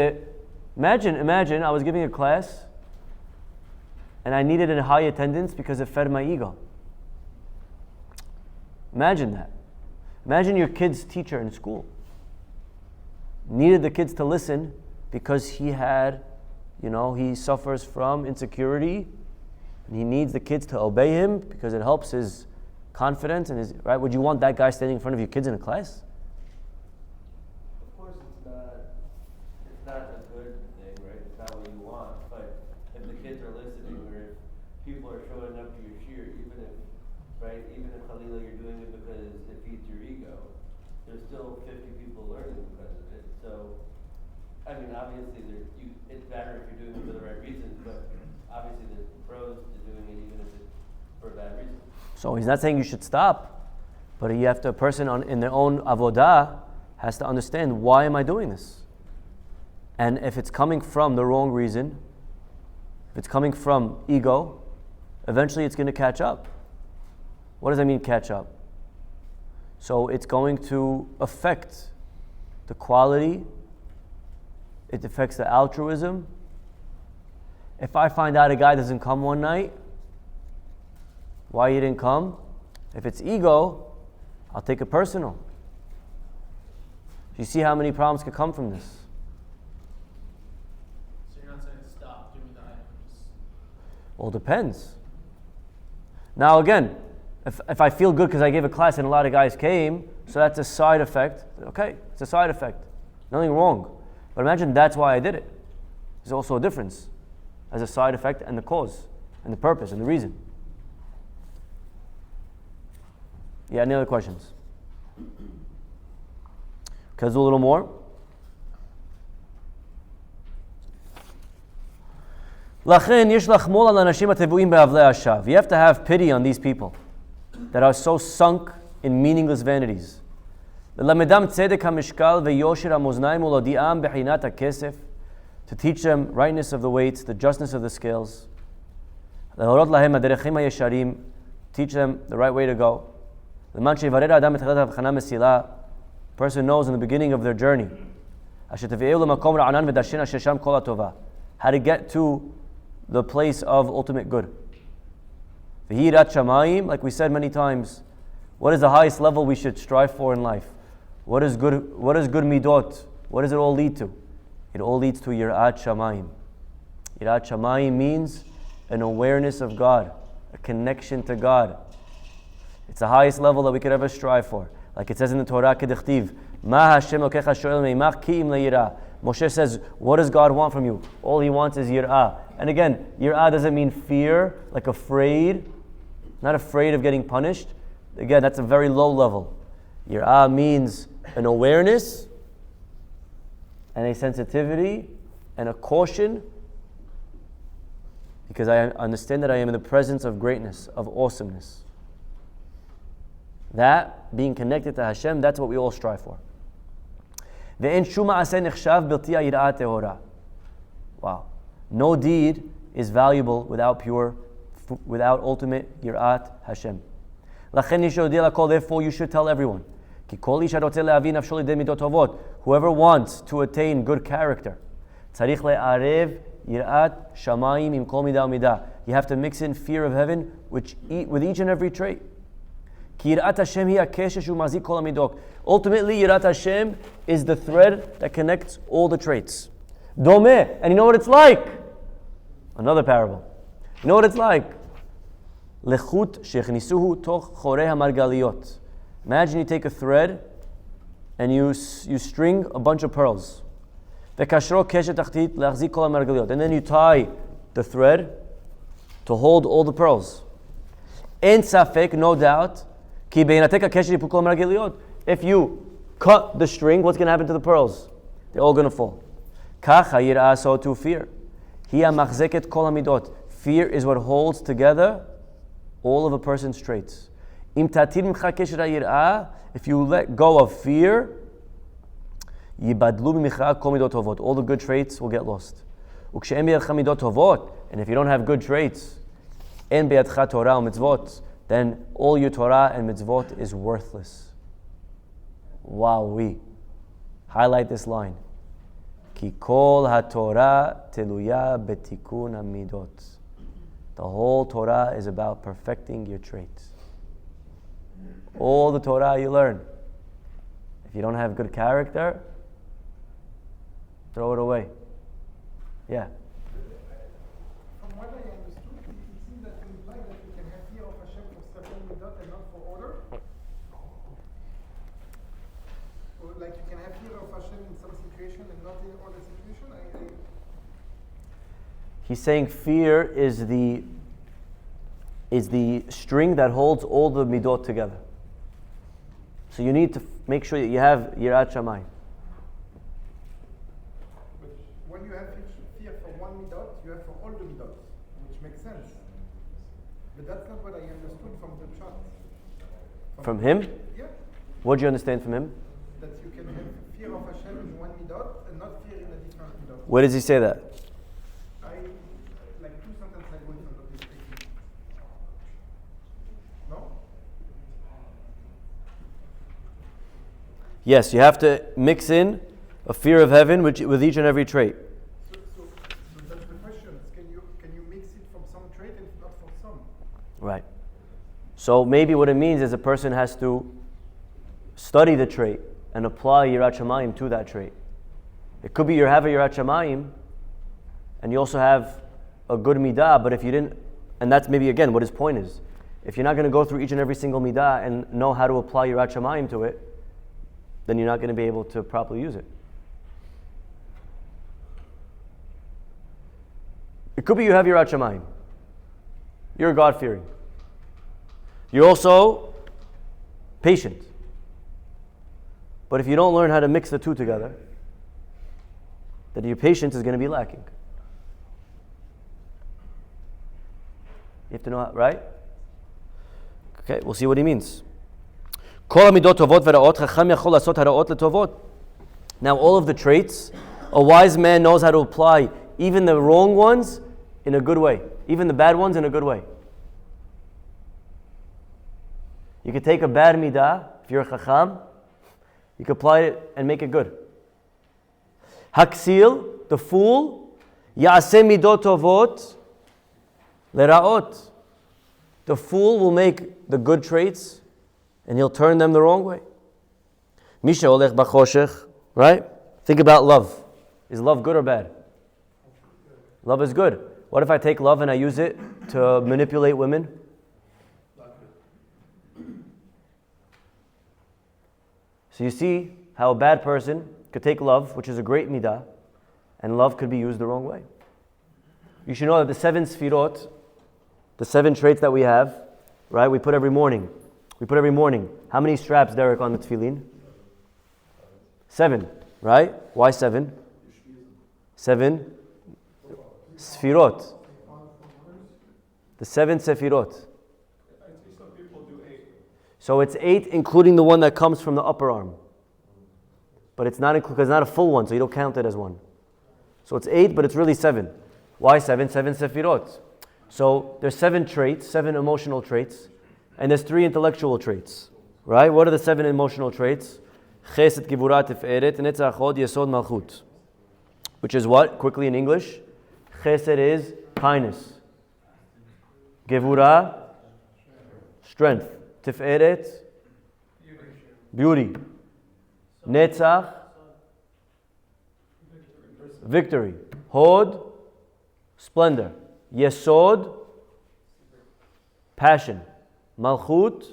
imagine I was giving a class and I needed a high attendance because it fed my ego. Imagine that. Imagine your kid's teacher in school needed the kids to listen because he had, he suffers from insecurity and he needs the kids to obey him because it helps his confidence and his, right? Would you want that guy standing in front of your kids in a class? Of course it's not a good thing, right? It's not what you want, but if the kids are listening or if people are showing up to your shir, even if Khalila you're doing it because it feeds your ego, there's still 50 people learning because of it. So, obviously it's better if you're doing it for the right reasons, but obviously there's pros to doing it even if it's for a bad reason. So he's not saying you should stop, but a person in their own avodah has to understand, why am I doing this? And if it's coming from the wrong reason, if it's coming from ego, eventually it's going to catch up. What does that mean, catch up? So it's going to affect the quality, it affects the altruism. If I find out a guy doesn't come one night, why he didn't come? If it's ego, I'll take it personal. You see how many problems could come from this? So you're not saying stop doing the items? Well, it depends. Now again, if I feel good because I gave a class and a lot of guys came, so that's a side effect. Okay, it's a side effect. Nothing wrong. But imagine that's why I did it. There's also a difference as a side effect and the cause and the purpose and the reason. Yeah, any other questions? Can I do a little more? You have to have pity on these people that are so sunk in meaningless vanities. To teach them rightness of the weights, the justness of the scales. Teach them the right way to go. Person knows in the beginning of their journey how to get to the place of ultimate good. Like we said many times, what is the highest level we should strive for in life? What is good midot? What does it all lead to? It all leads to Yirat Shamayim. Yirat Shamayim means an awareness of God, a connection to God. It's the highest level that we could ever strive for. Like it says in the Torah, Kedichtiv, Ma Hashem Elokecha shoel meimach ki im le'yirah. Moshe says, what does God want from you? All he wants is yirah. And again, yirah doesn't mean fear, like afraid. Not afraid of getting punished. Again, that's a very low level. Yirah means an awareness and a sensitivity and a caution, because I understand that I am in the presence of greatness, of awesomeness. That, being connected to Hashem, that's what we all strive for. Wow. No deed is valuable without ultimate yirat Hashem. Therefore you should tell everyone. Whoever wants to attain good character, you have to mix in fear of heaven with each and every trait. Ultimately, Yirat Hashem is the thread that connects all the traits. Domeh, and you know what it's like? Another parable. You know what it's like? Lechut shechnisuhu toch chorei hamargaliot. Imagine you take a thread and you string a bunch of pearls. Vekashro keshet tachtit leachzik kol hamargaliot. And then you tie the thread to hold all the pearls. En safek, no doubt, ki beinateka keshet yipul kol hamargaliot. If you cut the string, what's going to happen to the pearls? They're all going to fall. Kach hayirah, so to fear. Hiya machzeket kol hamidot. Fear is what holds together all of a person's traits. If you let go of fear, all the good traits will get lost. And if you don't have good traits, then all your Torah and mitzvot is worthless. Wow, we highlight this line. Ki kol haTorah teluya betikun hamidot. The whole Torah is about perfecting your traits. All the Torah you learn. If you don't have good character, throw it away. Yeah. From what I understood, it seems that you imply that you can have fear of Hashem for certain midot and not for other. Or like you can have fear of Hashem in some situation and not in other situation. He's saying fear is the string that holds all the midot together. So you need to make sure that you have yirat shamayim. But when you have fear for one midot, you have for all the midot, which makes sense. But that's not what I understood from the chart. From him? Yeah. What do you understand from him? That you can have fear of Hashem in one midot and not fear in a different midot. Where does he say that? Like 2 sentences ago in front of this statement. No? Yes, you have to mix in a fear of heaven with each and every trait. So that's the question. Can you mix it from some trait and not from some? Right. So maybe what it means is a person has to study the trait and apply yirat shamayim to that trait. It could be you have a yirat shamayim and you also have a good midah, but if you didn't, and that's maybe again what his point is, if you're not going to go through each and every single midah and know how to apply yirat shamayim to it, then you're not going to be able to properly use it. It could be you have yirat shamayim. You're God-fearing. You're also patient. But if you don't learn how to mix the two together, then your patience is going to be lacking. You have to know how, right? Okay, we'll see what he means. Now all of the traits, a wise man knows how to apply even the wrong ones in a good way, even the bad ones in a good way. You could take a bad midah, if you're a chacham, you could apply it and make it good. Haksil, the fool, ya'aseh midot tovot lera'ot. The fool will make the good traits and he'll turn them the wrong way. Misha olech bachoshech, right? Think about love. Is love good or bad? Love is good. What if I take love and I use it to manipulate women? So you see how a bad person could take love, which is a great midah, and love could be used the wrong way. You should know that the 7 sfirot, the 7 traits that we have, right, we put every morning. How many straps, Derek, on the tefillin? 7, right? Why 7? 7 sfirot. The 7 sefirot. So it's 8 including the one that comes from the upper arm. But it's not because it's not a full one, so you don't count it as one. So it's 8, but it's really 7. Why 7? 7 sefirot. So there's 7 traits, 7 emotional traits, and there's 3 intellectual traits. Right? What are the 7 emotional traits? Chesed, Gevurah, Tiferet, Netzach, Hod, Yesod, Malchut. Which is what? Quickly in English. Chesed is kindness. Gevurah, strength. Tiferet, beauty. Netzach, victory. Hod, splendor. Yesod, passion. Malchut,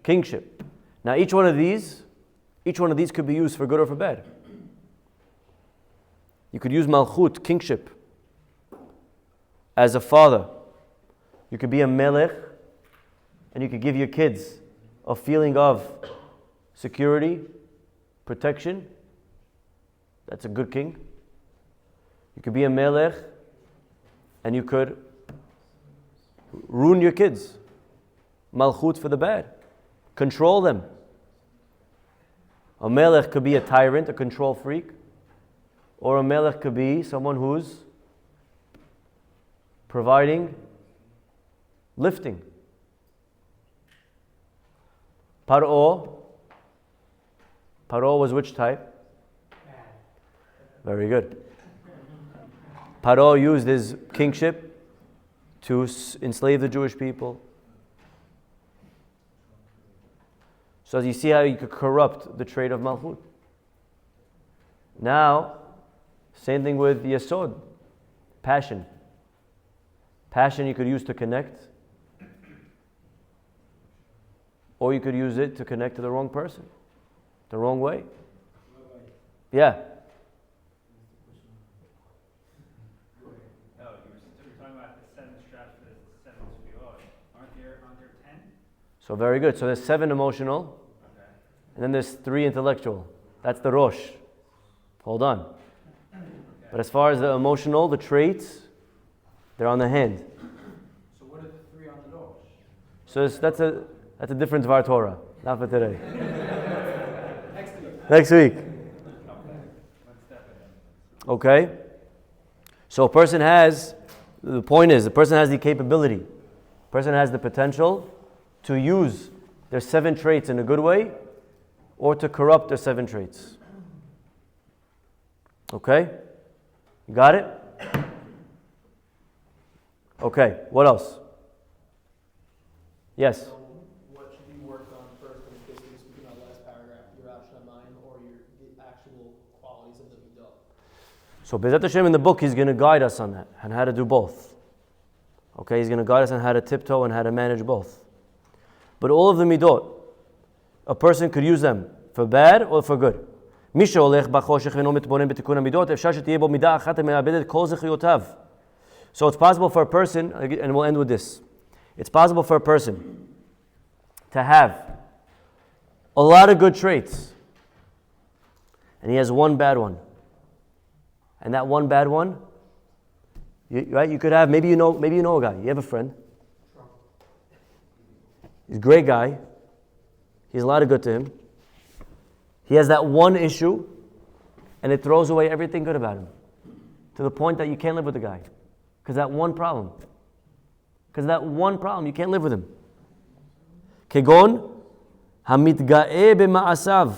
kingship. Now each one of these could be used for good or for bad. You could use Malchut, kingship, as a father. You could be a melech, and you could give your kids a feeling of security, protection. That's a good king. You could be a melech, and you could ruin your kids. Malchut for the bad. Control them. A melech could be a tyrant, a control freak. Or a melech could be someone who's providing, lifting. Paro was which type? Very good. Paro used his kingship to enslave the Jewish people. So you see how you could corrupt the trait of Malchut. Now, same thing with Yesod, passion. Passion you could use to connect, or you could use it to connect to the wrong person, the wrong way. Yeah. No, you're talking about the 7 straps for the 7 sfirot. Aren't there 10? So very good. So there's 7 emotional, Okay. and then there's 3 intellectual. That's the Rosh. Hold on. Okay. But as far as the emotional, the traits, they're on the hand. So what are the 3 on the nose? So that's a different Dvar Torah, not for today. Next week. Next week. Okay. One step ahead. Okay? So a person has, the point is, the person has the capability, the person has the potential to use their 7 traits in a good way or to corrupt their 7 traits. Okay? You got it? Okay, what else? Yes? So what should be worked on first, and basically speaking on the last paragraph, your Shamayim or the actual qualities of the Middos? So Bezat Hashem in the book, he's going to guide us on that and how to do both. Okay, he's going to guide us on how to tiptoe and how to manage both. But all of the midot, a person could use them for bad or for good. So it's possible for a person, and we'll end with this. It's possible for a person to have a lot of good traits, and he has one bad one. And that one bad one, right? You could have, maybe you know a guy. You have a friend. He's a great guy. He has a lot of good to him. He has that one issue, and it throws away everything good about him, to the point that you can't live with the guy, because that one problem. You can't live with him. Kegon hamitga'e b'ma'asav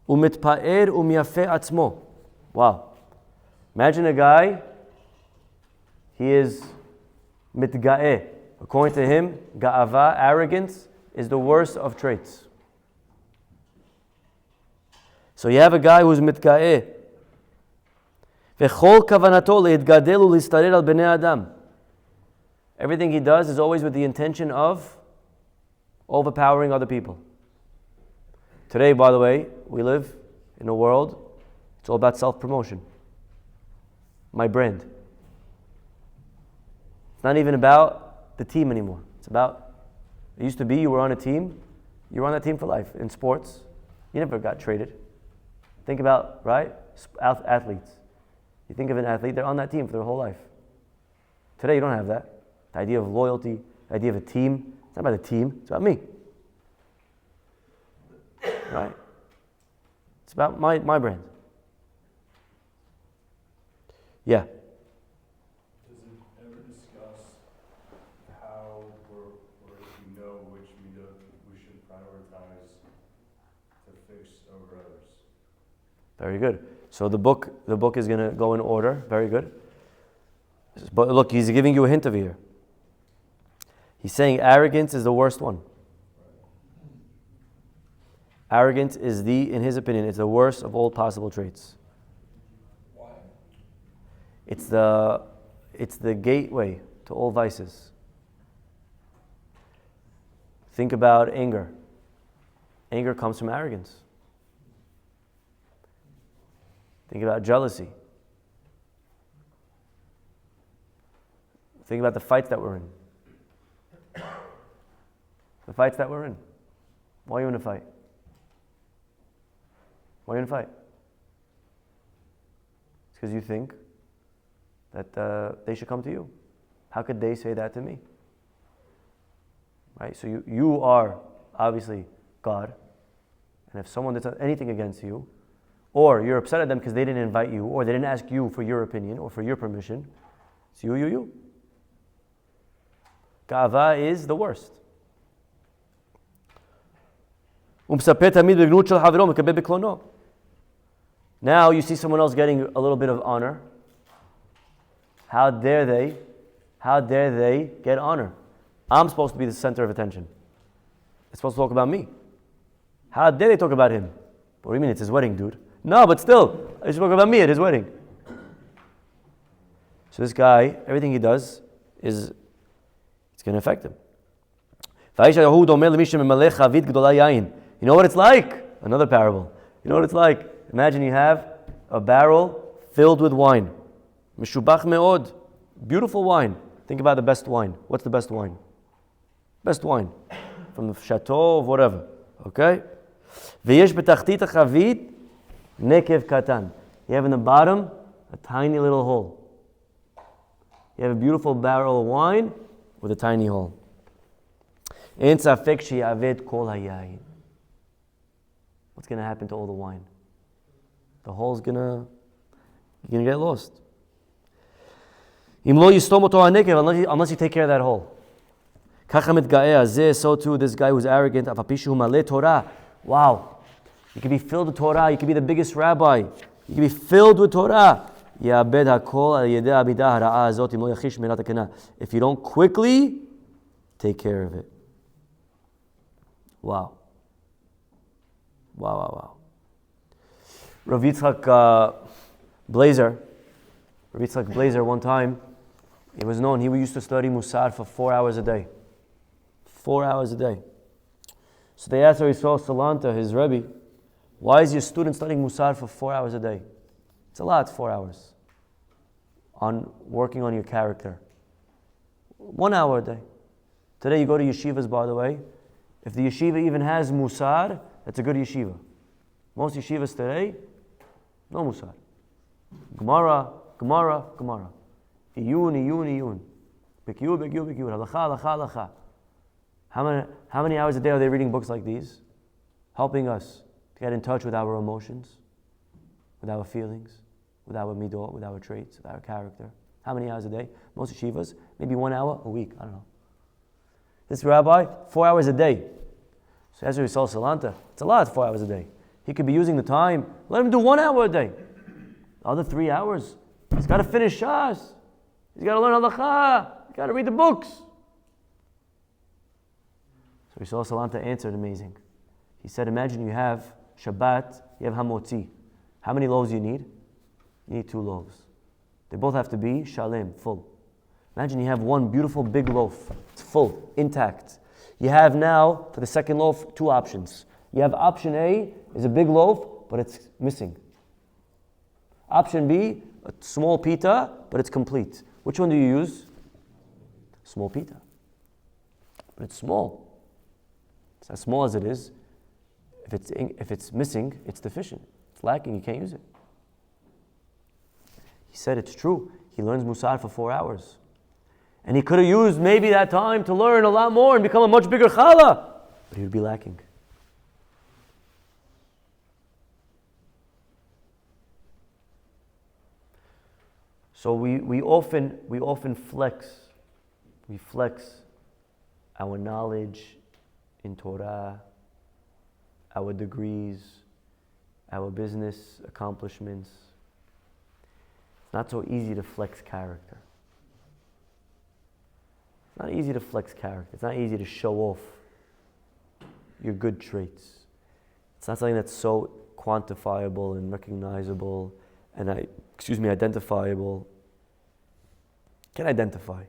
umitpa'er umyafe atzmo. Wow. Imagine a guy, he is mitga'e. According to him, ga'ava, arrogance, is the worst of traits. So you have a guy who's mitga'e. V'chol kavanato le'itgadel u'listarer al bnei adam. Everything he does is always with the intention of overpowering other people. Today, by the way, we live in a world, it's all about self-promotion. My brand. It's not even about the team anymore. It's about, it used to be you were on a team, you were on that team for life. In sports, you never got traded. Think about, right? Athletes. You think of an athlete, they're on that team for their whole life. Today, you don't have that. The idea of loyalty, the idea of a team, it's not about the team, it's about me. Right? It's about my brand. Yeah. Does it ever discuss how or if you know which midot we should prioritize to fix over others? Very good. So the book is going to go in order. Very good. But look, he's giving you a hint over here. He's saying arrogance is the worst one. Arrogance is in his opinion, it's the worst of all possible traits. Why? It's the gateway to all vices. Think about anger. Anger comes from arrogance. Think about jealousy. Think about the fights that we're in. The fights that we're in. Why are you in a fight? Why are you in a fight? It's because you think that they should come to you. How could they say that to me? Right? So you are obviously God. And if someone does anything against you, or you're upset at them because they didn't invite you, or they didn't ask you for your opinion or for your permission, it's you. Ga'ava is the worst. Now you see someone else getting a little bit of honor. How dare they get honor? I'm supposed to be the center of attention. It's supposed to talk about me. How dare they talk about him? What do you mean? It's his wedding, dude. No, but still, they should talk about me at his wedding. So this guy, everything he does it's going to affect him. You know what it's like? Another parable. You know what it's like? Imagine you have a barrel filled with wine. Mishubach me'od. Beautiful wine. Think about the best wine. What's the best wine? Best wine. From the chateau of whatever. Okay? V'yesh betachtit hachavit nekev katan. You have in the bottom a tiny little hole. You have a beautiful barrel of wine with a tiny hole. En safek she'yaved kol hayayin. What's going to happen to all the wine? The hole's you're going to get lost. Unless you take care of that hole. So too, this guy who's arrogant, wow, you can be filled with Torah, you can be the biggest rabbi, you can be filled with Torah. If you don't quickly take care of it. Wow. Rav Yitzchak Blazer, one time, it was known, he used to study Musar for 4 hours a day. 4 hours a day. So they asked Rabbi Yisrael Salanta, his Rebbe, why is your student studying Musar for 4 hours a day? It's a lot, 4 hours. On working on your character. 1 hour a day. Today you go to yeshivas, by the way. If the yeshiva even has Musar, that's a good yeshiva. Most yeshivas today, no Musar. Gemara. Iyun. Bekyur. Halacha. How many hours a day are they reading books like these? Helping us to get in touch with our emotions, with our feelings, with our midot, with our traits, with our character. How many hours a day? Most yeshivas, maybe 1 hour a week. I don't know. This rabbi, 4 hours a day. So as we saw Salanta, it's a lot, 4 hours a day. He could be using the time. Let him do 1 hour a day. The other 3 hours, he's got to finish Shas. He's got to learn halacha. He's got to read the books. So we saw Salanta answered amazing. He said, imagine you have Shabbat, you have Hamotzi. How many loaves do you need? You need 2 loaves. They both have to be shalem, full. Imagine you have one beautiful big loaf. It's full, intact. You have now, for the second loaf, 2 options. You have option A is a big loaf, but it's missing. Option B, a small pita, but it's complete. Which one do you use? Small pita. But it's small. It's as small as it is. If it's missing, it's deficient. It's lacking, you can't use it. He said it's true. He learns Musar for 4 hours. And he could have used maybe that time to learn a lot more and become a much bigger challah. But he would be lacking. So we often flex our knowledge in Torah, our degrees, our business accomplishments. It's not so easy to flex character. It's not easy to flex character. It's not easy to show off your good traits. It's not something that's so quantifiable and recognizable and identifiable. Can identify.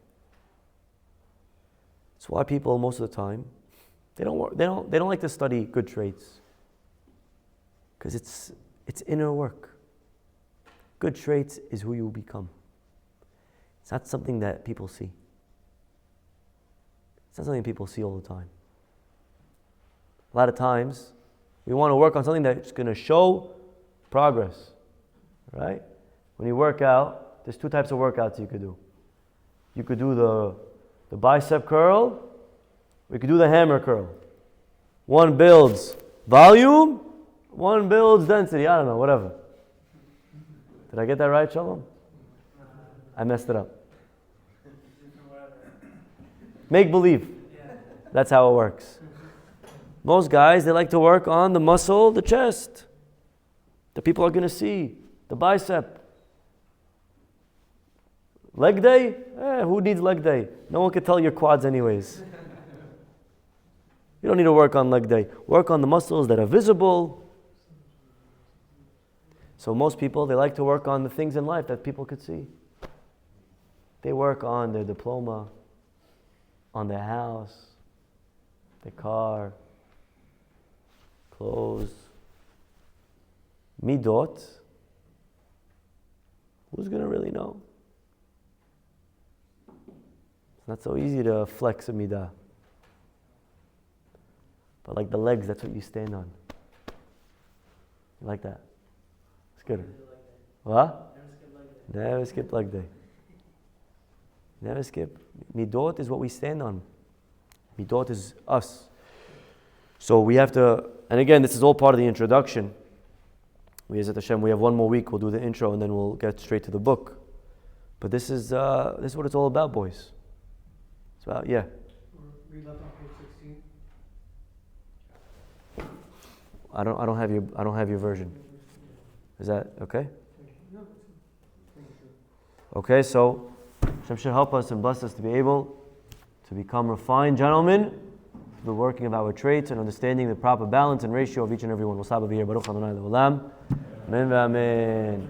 That's why people most of the time they don't like to study good traits, because it's inner work. Good traits is who you become. It's not something that people see. It's not something people see all the time. A lot of times we want to work on something that's going to show progress, right? When you work out, there's 2 types of workouts you could do. You could do the bicep curl, or you could do the hammer curl. One builds volume, one builds density. I don't know, whatever. Did I get that right, Shalom? I messed it up. Make believe. That's how it works. Most guys, they like to work on the muscle, the chest. The people are going to see. The bicep. Leg day? Who needs leg day? No one can tell your quads anyways. You don't need to work on leg day. Work on the muscles that are visible. So most people, they like to work on the things in life that people could see. They work on their diploma, on their house, their car, clothes. Midot. Who's going to really know? It's not so easy to flex a midah. But like the legs, that's what you stand on. You like that? It's good. What? Never skip leg day. Never skip. Midot is what we stand on. Midot is us. So we have to, and again, this is all part of the introduction. We have one more week, we'll do the intro, and then we'll get straight to the book. But this is what it's all about, boys. It's about, yeah. Read up on page 16. I don't have your version. Is that okay? Okay, so Hashem should help us and bless us to be able to become refined gentlemen, through the working of our traits and understanding the proper balance and ratio of each and every one. We'll stop over here. Baruch Adonai Le'olam. Amen.